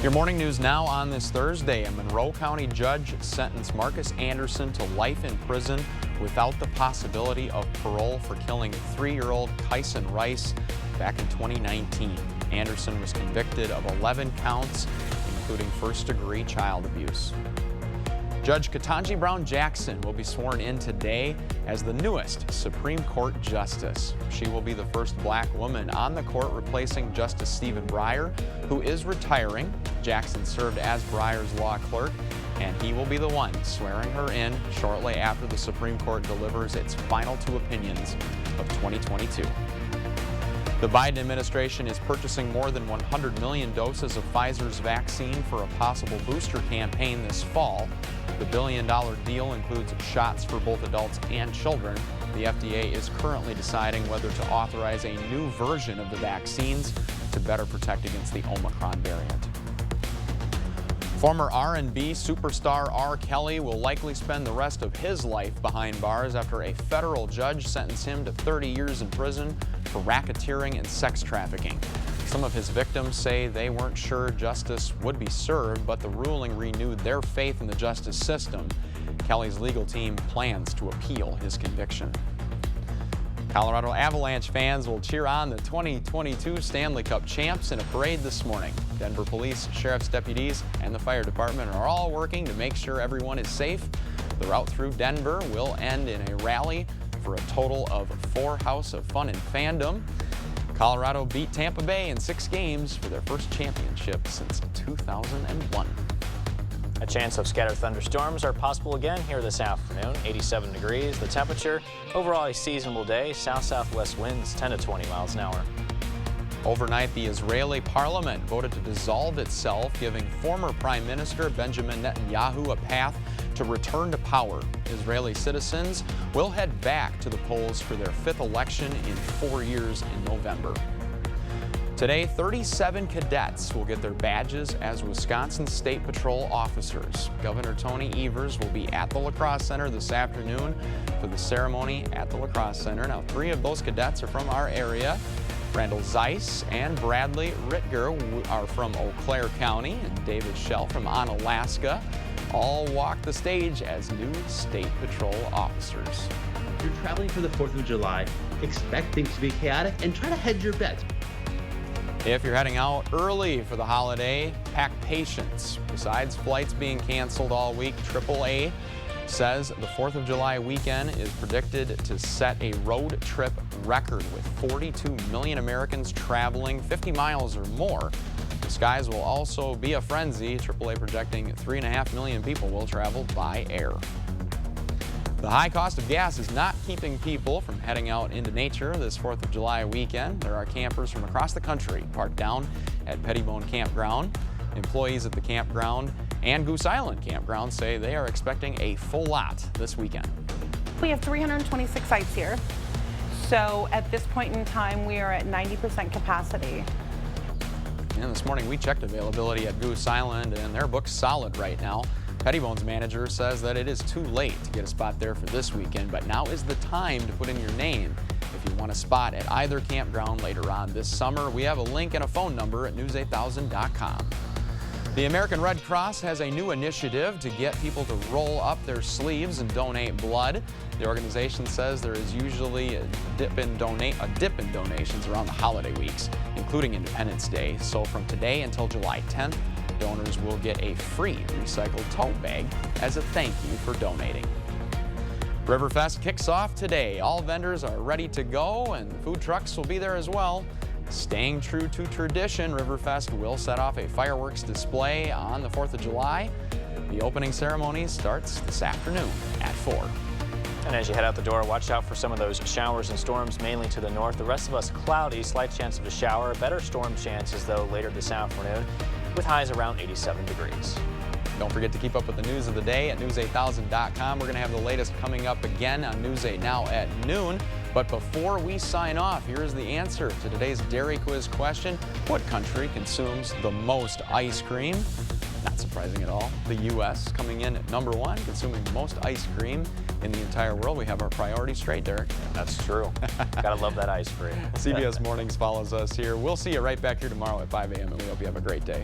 Your morning news now on this Thursday. A Monroe County judge sentenced Marcus Anderson to life in prison without the possibility of parole for killing 3-year-old Kyson Rice back in 2019. Anderson was convicted of 11 counts, including first-degree child abuse. Judge Ketanji Brown Jackson will be sworn in today as the newest Supreme Court Justice. She will be the first black woman on the court, replacing Justice Stephen Breyer, who is retiring. Jackson served as Breyer's law clerk, and he will be the one swearing her in shortly after the Supreme Court delivers its final 2 opinions of 2022. The Biden administration is purchasing more than 100 million doses of Pfizer's vaccine for a possible booster campaign this fall. The billion-dollar deal includes shots for both adults and children. The FDA is currently deciding whether to authorize a new version of the vaccines to better protect against the Omicron variant. Former R&B superstar R. Kelly will likely spend the rest of his life behind bars after a federal judge sentenced him to 30 years in prison for racketeering and sex trafficking. Some of his victims say they weren't sure justice would be served, but the ruling renewed their faith in the justice system. Kelly's legal team plans to appeal his conviction. Colorado Avalanche fans will cheer on the 2022 Stanley Cup champs in a parade this morning. Denver police, sheriff's deputies, and the fire department are all working to make sure everyone is safe. The route through Denver will end in a rally for a total of 4 House of Fun and Fandom. Colorado beat Tampa Bay in 6 games for their first championship since 2001. A chance of scattered thunderstorms are possible again here this afternoon. 87 degrees. The temperature, overall a seasonable day. South-southwest winds 10 to 20 miles an hour. Overnight, the Israeli parliament voted to dissolve itself, giving former Prime Minister Benjamin Netanyahu a path to return to power. Israeli citizens will head back to the polls for their 5th election in 4 years in November. Today, 37 cadets will get their badges as Wisconsin State Patrol officers. Governor Tony Evers will be at the Lacrosse Center this afternoon for the ceremony at the Lacrosse Center. Now, 3 of those cadets are from our area. Randall Zeiss and Bradley Ritger are from Eau Claire County, and David Schell from Onalaska all walk the stage as new State Patrol officers. If you're traveling for the 4th of July, expect things to be chaotic and try to hedge your bets. If you're heading out early for the holiday, pack patience. Besides flights being canceled all week, AAA says the 4th of July weekend is predicted to set a road trip record with 42 million Americans traveling 50 miles or more. The skies will also be a frenzy. AAA projecting 3.5 million people will travel by air. The high cost of gas is not keeping people from heading out into nature this 4th of July weekend. There are campers from across the country parked down at Pettibone Campground. Employees at the campground and Goose Island Campground say they are expecting a full lot this weekend. We have 326 sites here. So at this point in time, we are at 90% capacity. And this morning we checked availability at Goose Island, and they're booked solid right now. Pettibone's manager says that it is too late to get a spot there for this weekend, but now is the time to put in your name if you want a spot at either campground later on this summer. We have a link and a phone number at news8000.com. The American Red Cross has a new initiative to get people to roll up their sleeves and donate blood. The organization says there is usually a dip in donations around the holiday weeks, including Independence Day. So from today until July 10th, donors will get a free recycled tote bag as a thank you for donating. Riverfest kicks off today. All vendors are ready to go, and the food trucks will be there as well. Staying true to tradition, Riverfest will set off a fireworks display on the 4th of July. The opening ceremony starts this afternoon at 4. And as you head out the door, watch out for some of those showers and storms, mainly to the north. The rest of us cloudy, slight chance of a shower. Better storm chances, though, later this afternoon, with highs around 87 degrees. Don't forget to keep up with the news of the day at news8000.com. We're going to have the latest coming up again on News 8 Now at noon. But before we sign off, here's the answer to today's Dairy Quiz question. What country consumes the most ice cream? Not surprising at all. The U.S. coming in at number 1, consuming the most ice cream in the entire world. We have our priorities straight, Derek. That's true. Gotta love that ice cream. CBS Mornings follows us here. We'll see you right back here tomorrow at 5 a.m. and we hope you have a great day.